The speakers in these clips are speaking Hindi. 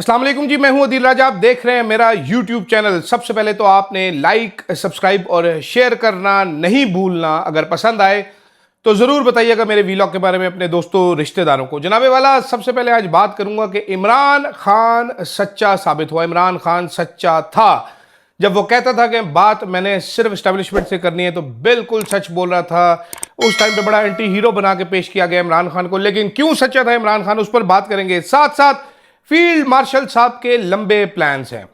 अस्सलाम वालेकुम जी, मैं हूं अदील राजा। आप देख रहे हैं मेरा यूट्यूब चैनल। सबसे पहले तो आपने लाइक, सब्सक्राइब और शेयर करना नहीं भूलना। अगर पसंद आए तो ज़रूर बताइएगा मेरे वीलॉग के बारे में अपने दोस्तों रिश्तेदारों को। जनाबे वाला, सबसे पहले आज बात करूंगा कि इमरान खान सच्चा साबित हुआ। इमरान खान सच्चा था। जब वो कहता था कि बात मैंने सिर्फ इस्टेब्लिशमेंट से करनी है तो बिल्कुल सच बोल रहा था। उस टाइम पे बड़ा एंटी हीरो बना के पेश किया गया इमरान खान को, लेकिन क्यों सच्चा था इमरान खान, उस पर बात करेंगे। साथ साथ फील्ड मार्शल साहब के लंबे प्लान्स हैं।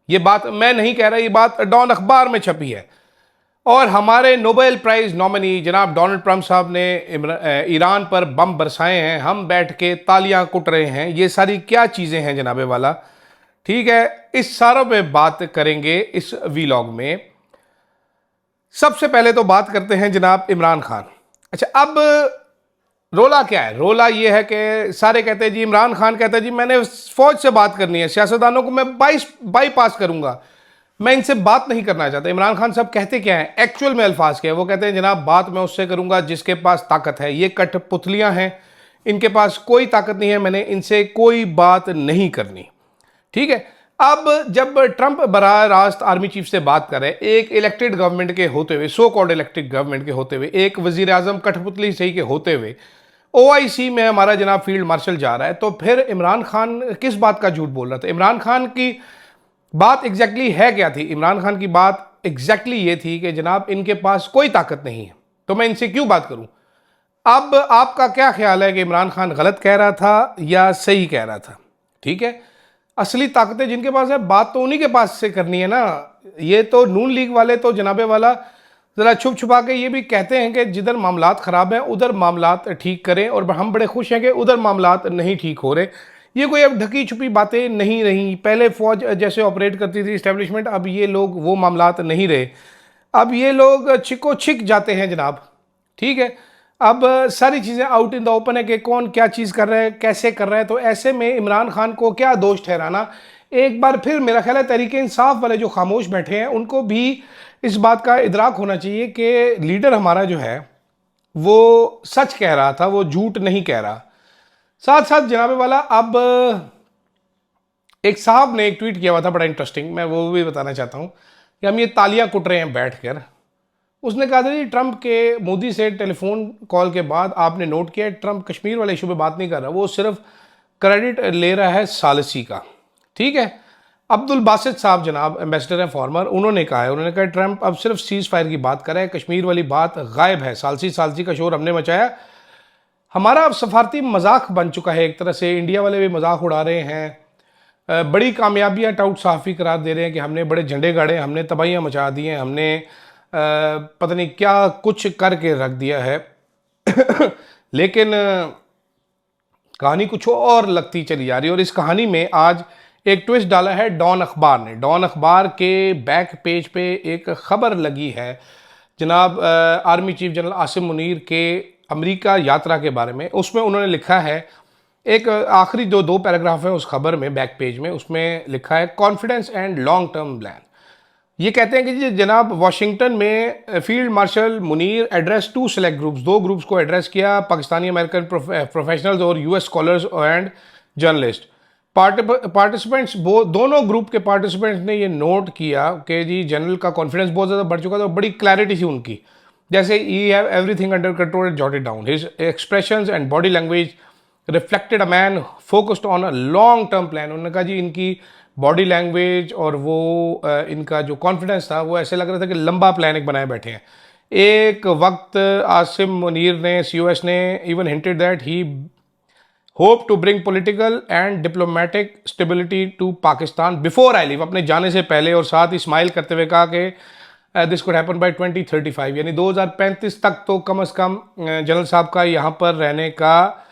ये बात मैं नहीं कह रहा, ये बात डॉन अखबार में छपी है। और हमारे नोबेल प्राइज नॉमिनी जनाब डोनाल्ड ट्रंप साहब ने ईरान पर बम बरसाए हैं, हम बैठ के तालियां कुट रहे हैं। ये सारी क्या चीज़ें हैं जनाबे वाला? ठीक है, इस सारों पे बात करेंगे इस वीलॉग में। सबसे पहले तो बात करते हैं जनाब इमरान खान। अच्छा, अब रोला क्या है? रोला ये है कि सारे कहते हैं जी, इमरान खान कहता है जी मैंने फौज से बात करनी है, सियासतदानों को मैं बाईपास करूंगा, मैं इनसे बात नहीं करना चाहता। इमरान खान साहब कहते क्या हैं एक्चुअल में? अल्फाज क्या है? वो कहते हैं जनाब बात मैं उससे करूंगा जिसके पास ताकत है। ये कठपुतलियां हैं, इनके पास कोई ताकत नहीं है, मैंने इनसे कोई बात नहीं करनी। ठीक है। अब जब ट्रंप बराह रास्त आर्मी चीफ से बात कर रहे हैं, एक इलेक्टेड गवर्नमेंट के होते हुए, सो कॉल्ड इलेक्टेड गवर्नमेंट के होते हुए, एक वजीर आजम कठपुतली सही के होते हुए ओआईसी में हमारा जनाब फील्ड मार्शल जा रहा है, तो फिर इमरान खान किस बात का झूठ बोल रहा था? इमरान खान की बात एग्जैक्टली है क्या थी? इमरान खान की बात एग्जैक्टली ये थी कि जनाब इनके पास कोई ताकत नहीं है, तो मैं इनसे क्यों बात करूं। अब आपका क्या ख्याल है कि इमरान खान गलत कह रहा था या सही कह रहा था? ठीक है, असली ताकतें जिनके पास है, बात तो उन्हीं के पास से करनी है ना। ये तो नून लीग वाले तो जनाबे वाला ज़रा छुप छुपा के ये भी कहते हैं कि जिधर मामलात ख़राब हैं उधर मामलात ठीक करें, और हम बड़े खुश हैं कि उधर मामलात नहीं ठीक हो रहे। ये कोई अब ढकी छुपी बातें नहीं रही। पहले फ़ौज जैसे ऑपरेट करती थी इस्टेब्लिशमेंट, अब ये लोग वो मामलात नहीं रहे। अब ये लोग छिको छिक जाते हैं जनाब। ठीक है, अब सारी चीज़ें आउट इन द ओपन है कि कौन क्या चीज़ कर रहा है, कैसे कर रहा है। तो ऐसे में इमरान खान को क्या दोष ठहराना? एक बार फिर मेरा ख्याल है तहरीक इंसाफ वाले जो खामोश बैठे हैं उनको भी इस बात का इदराक होना चाहिए कि लीडर हमारा जो है वो सच कह रहा था, वो झूठ नहीं कह रहा। साथ साथ जनाबे वाला, अब एक साहब ने एक ट्वीट किया हुआ था बड़ा इंटरेस्टिंग, मैं वो भी बताना चाहता हूँ कि हम ये तालियां कुट रहे हैं बैठकर। उसने कहा था जी, ट्रंप के मोदी से टेलीफोन कॉल के बाद आपने नोट किया ट्रंप कश्मीर वाले इशू पे बात नहीं कर रहा, वो सिर्फ क्रेडिट ले रहा है सालसी का। ठीक है, अब्दुल बासित साहब जनाब एम्बेसडर हैं फॉर्मर, उन्होंने कहा है, उन्होंने कहा ट्रंप अब सिर्फ सीज फायर की बात कर रहा है, कश्मीर वाली बात गायब है, सालसी सालसी का शोर हमने मचाया, हमारा अब सफारती मजाक बन चुका है। एक तरह से इंडिया वाले भी मजाक उड़ा रहे हैं, बड़ी कामयाबियां टाउट साफ़ी करार दे रहे हैं कि हमने बड़े झंडे गाड़े, हमने तबाहियां मचा दी हैं, हमने पता नहीं क्या कुछ करके रख दिया है। लेकिन कहानी कुछ और लगती चली जा रही है। और इस कहानी में आज एक ट्विस्ट डाला है डॉन अखबार ने। डॉन अखबार के बैक पेज पे एक खबर लगी है जनाब army chief general Asim Munir के अमेरिका यात्रा के बारे में। उसमें उन्होंने लिखा है, एक आखिरी जो दो पैराग्राफ है उस खबर में बैक पेज में, उसमें लिखा है confidence and long term plan. ये कहते हैं कि जी जनाब वाशिंगटन में field marshal Munir address to select groups, दो ग्रुप्स को एड्रेस किया, पाकिस्तानी अमेरिकन प्रोफेशनल्स और US scholars and journalist. Participants दोनों ग्रुप के पार्टिसिपेंट्स ने ये नोट किया कि जी जनरल का कॉन्फिडेंस बहुत ज़्यादा बढ़ चुका था, बड़ी क्लैरिटी थी उनकी, जैसे he have everything under control and jotted down, his expressions and body language reflected a man focused on a long term plan. उन्होंने कहा जी इनकी बॉडी लैंग्वेज और वो इनका जो कॉन्फिडेंस था वो ऐसे लग रहा था कि लंबा प्लान एक बनाए बैठे हैं। एक वक्त आसिम मुनीर ने, सीओएस ने even hinted that he hope to bring political and diplomatic stability to Pakistan before I leave, अपने जाने से पहले, और साथ ही स्माइल करते हुए कहा कि दिस कुड हैपन बाय 2035, यानी 2035 तक तो कम से कम जनरल साहब का यहाँ पर रहने का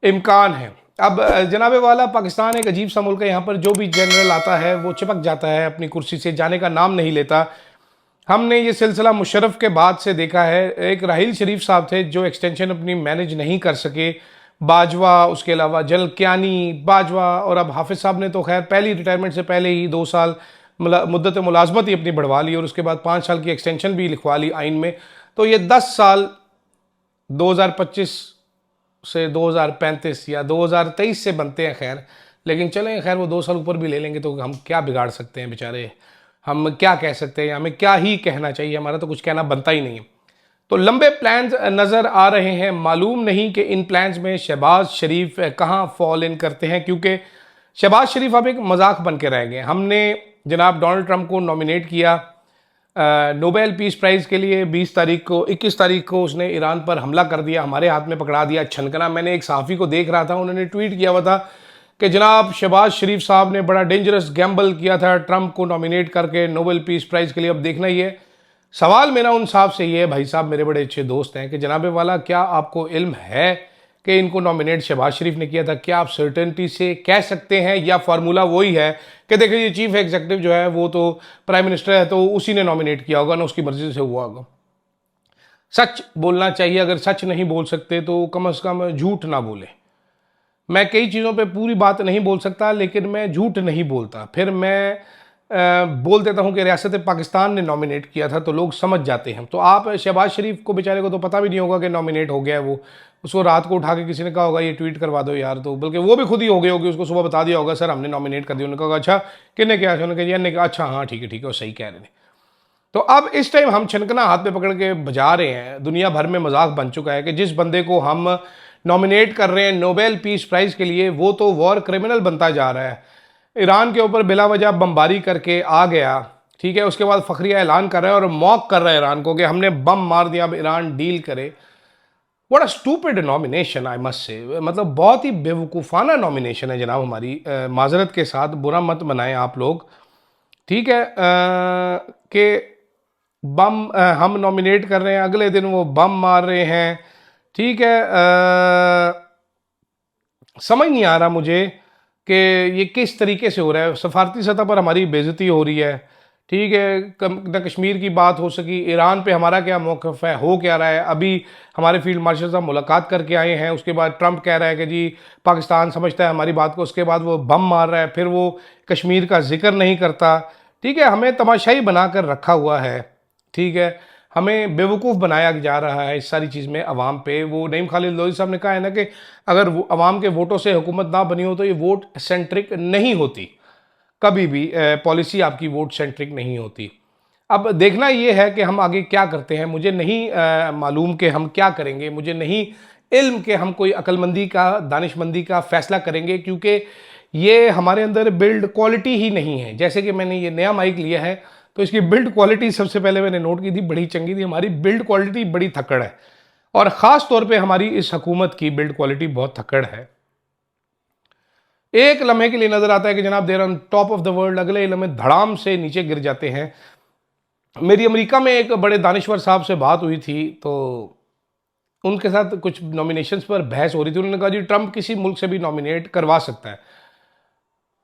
इम्कान है। अब जनाबे वाला, पाकिस्तान एक अजीब सा मुल्क है, यहाँ पर जो भी जनरल आता है वो चिपक जाता है अपनी कुर्सी से, जाने का नाम नहीं लेता। हमने ये सिलसिला मुशर्रफ के बाद से देखा है। एक राहील शरीफ साहब थे जो एक्सटेंशन अपनी मैनेज नहीं कर सके, बाजवा, उसके अलावा जनरल कियानी, बाजवा, और अब हाफिज़ साहब ने तो खैर पहली रिटायरमेंट से पहले ही 2 साल मुद्दत मुलाजमत ही अपनी बढ़वा ली और उसके बाद 5 साल की एक्सटेंशन भी लिखवा ली आइन में। तो ये 10 साल 2025 से 2035 या 2023 से बनते हैं खैर, लेकिन चलें खैर, वो 2 साल ऊपर भी ले लेंगे तो हम क्या बिगाड़ सकते हैं बेचारे, हम क्या कह सकते हैं, हमें क्या ही कहना चाहिए, हमारा तो कुछ कहना बनता ही नहीं है। तो लंबे प्लान्स नज़र आ रहे हैं, मालूम नहीं कि इन प्लान्स में शहबाज शरीफ कहाँ फॉल इन करते हैं, क्योंकि शहबाज शरीफ अब एक मजाक बन के रह गए। हमने जनाब डोनाल्ड ट्रंप को नॉमिनेट किया नोबेल पीस प्राइज़ के लिए 20 तारीख को, 21 तारीख को उसने ईरान पर हमला कर दिया, हमारे हाथ में पकड़ा दिया छनकना। मैंने एक सहाफ़ी को देख रहा था, उन्होंने ट्वीट किया हुआ था कि जनाब शहबाज शरीफ साहब ने बड़ा डेंजरस गैम्बल किया था ट्रंप को नॉमिनेट करके नोबेल पीस प्राइज़ के लिए, अब देखना ही है। सवाल मेरा उन साहब से ये है, भाई साहब मेरे बड़े अच्छे दोस्त हैं, कि जनाब वाला क्या आपको इल्म है कि इनको नॉमिनेट शहबाज शरीफ ने किया था? क्या आप सर्टेनिटी से कह सकते हैं, या फार्मूला वही है कि देखिए ये चीफ एग्जीक्यूटिव जो है वो तो प्राइम मिनिस्टर है तो उसी ने नॉमिनेट किया होगा ना, उसकी मर्जी से हुआ होगा? सच बोलना चाहिए, अगर सच नहीं बोल सकते तो कम से कम झूठ ना बोले। मैं कई चीज़ों पे पूरी बात नहीं बोल सकता, लेकिन मैं झूठ नहीं बोलता। फिर मैं बोल देता हूँ कि रियासत पाकिस्तान ने नॉमिनेट किया था, तो लोग समझ जाते हैं। तो आप शहबाज शरीफ को बेचारे को तो पता भी नहीं होगा कि नॉमिनेट हो गया है वो, उसको रात को उठा के किसी ने कहा होगा ये ट्वीट करवा दो यार, तो बल्कि वो भी खुद ही हो गई होगी, उसको सुबह बता दिया होगा सर हमने नॉमिनेट कर दिया। उन्होंने कहा अच्छा किन्ने क्या, उन्होंने कहा अच्छा हाँ ठीक है वो सही कह रहे थे। तो अब इस टाइम हम छनकना हाथ में पकड़ के बजा रहे हैं, दुनिया भर में मजाक बन चुका है कि जिस बंदे को हम नॉमिनेट कर रहे हैं नोबेल पीस प्राइज़ के लिए, वो तो वॉर क्रिमिनल बनता जा रहा है। ईरान के ऊपर बिला वजह बमबारी करके आ गया, ठीक है, उसके बाद फखरिया ऐलान कर रहा है और मॉक कर रहा है ईरान को कि हमने बम मार दिया, अब ईरान डील करे। What a stupid nomination I must say, मतलब बहुत ही बेवकूफ़ाना नॉमिनेशन है जनाब हमारी। माजरत के साथ बुरा मत बनाएं आप लोग, ठीक है, कि बम हम नॉमिनेट कर रहे हैं, अगले दिन वो बम मार रहे हैं, ठीक है। समझ नहीं आ रहा मुझे कि ये किस तरीके से हो रहा है। सफारती सतह पर हमारी बेइज्जती हो रही है, ठीक है, न कश्मीर की बात हो सकी, ईरान पे हमारा क्या मौक़िफ़ है, हो क्या रहा है। अभी हमारे फील्ड मार्शल साहब मुलाकात करके आए हैं, उसके बाद ट्रंप कह रहा है कि जी पाकिस्तान समझता है हमारी बात को, उसके बाद वो बम मार रहा है, फिर वो कश्मीर का जिक्र नहीं करता, ठीक है। हमें तमाशाई बना कर रखा हुआ है, ठीक है, हमें बेवकूफ़ बनाया जा रहा है इस सारी चीज़ में अवाम पे। वो नईम खालिद लोधी साहब ने कहा है ना कि अगर वो अवाम के वोटों से हुकूमत ना बनी हो तो ये वोट सेंट्रिक नहीं होती, कभी भी पॉलिसी आपकी वोट सेंट्रिक नहीं होती। अब देखना ये है कि हम आगे क्या करते हैं। मुझे नहीं मालूम कि हम क्या करेंगे, मुझे नहीं इल्म कि हम कोई अक्लमंदी का, दानिशमंदी का फ़ैसला करेंगे, क्योंकि ये हमारे अंदर बिल्ड क्वालिटी ही नहीं है। जैसे कि मैंने ये नया माइक लिया है तो इसकी बिल्ड क्वालिटी सबसे पहले मैंने नोट की थी, बड़ी चंगी थी। हमारी बिल्ड क्वालिटी बड़ी थक्कड़ है, और ख़ास तौर पे हमारी इस हुकूमत की बिल्ड क्वालिटी बहुत थक्कड़ है। एक लम्हे के लिए नज़र आता है कि जनाब there on top of the world, अगले लम्हे धड़ाम से नीचे गिर जाते हैं। मेरी अमेरिका में एक बड़े दानिश्वर साहब से बात हुई थी, तो उनके साथ कुछ नॉमिनेशंस पर बहस हो रही थी। उन्होंने कहा जी ट्रंप किसी मुल्क से भी नॉमिनेट करवा सकता है।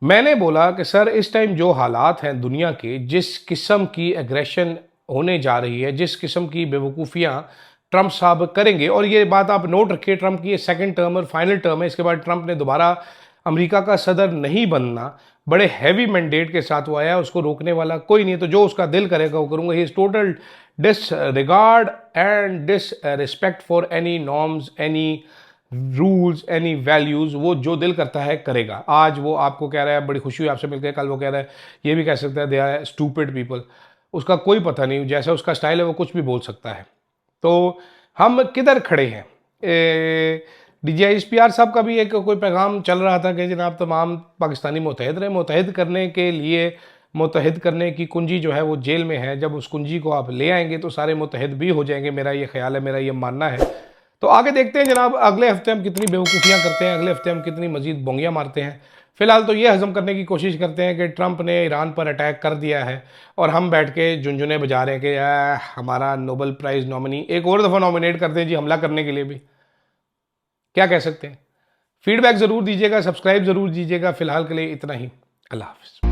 मैंने बोला कि सर इस टाइम जो हालात हैं दुनिया के, जिस किस्म की एग्रेशन होने जा रही है, जिस किस्म की बेवकूफ़ियाँ ट्रंप साहब करेंगे, और ये बात आप नोट रखिए, ट्रंप की ये सेकंड टर्म और फाइनल टर्म है, इसके बाद ट्रंप ने दोबारा अमेरिका का सदर नहीं बनना। बड़े हैवी मैंडेट के साथ वो आया, उसको रोकने वाला कोई नहीं है, तो जो उसका दिल करेगा वो करूँगा। He is total disregard and disrespect for any norms, any rules, any values. वो जो दिल करता है करेगा। आज वो आपको कह रहा है बड़ी खुशी हुई आपसे मिलकर, कल वो कह रहा है, ये भी कह सकता है दे आर स्टूपिड पीपल। उसका कोई पता नहीं, जैसा उसका स्टाइल है वो कुछ भी बोल सकता है। तो हम किधर खड़े हैं? DGISPR साहब का भी एक कोई पैगाम चल रहा था कि जनाब तमाम पाकिस्तानी मुतहद रहे। मुतहद करने के लिए, मुतहद करने की कुंजी जो है वो जेल में है। जब उस कुंजी को आप ले आएंगे तो सारे मुतहद भी हो जाएंगे, मेरा ये ख्याल है, मेरा ये मानना है। तो आगे देखते हैं जनाब, अगले हफ्ते हम कितनी बेवकूफ़ियाँ करते हैं, अगले हफ्ते हम कितनी मजीद बोंगियाँ मारते हैं। फिलहाल तो ये हजम करने की कोशिश करते हैं कि ट्रंप ने ईरान पर अटैक कर दिया है और हम बैठ के झुनझुने बजा रहे हैं कि हमारा नोबेल प्राइज़ नॉमिनी एक और दफ़ा नॉमिनेट कर दें जी हमला करने के लिए भी। क्या कह सकते हैं? फीडबैक ज़रूर दीजिएगा, सब्सक्राइब ज़रूर दीजिएगा। फिलहाल के लिए इतना ही। अल्लाह हाफ़िज़।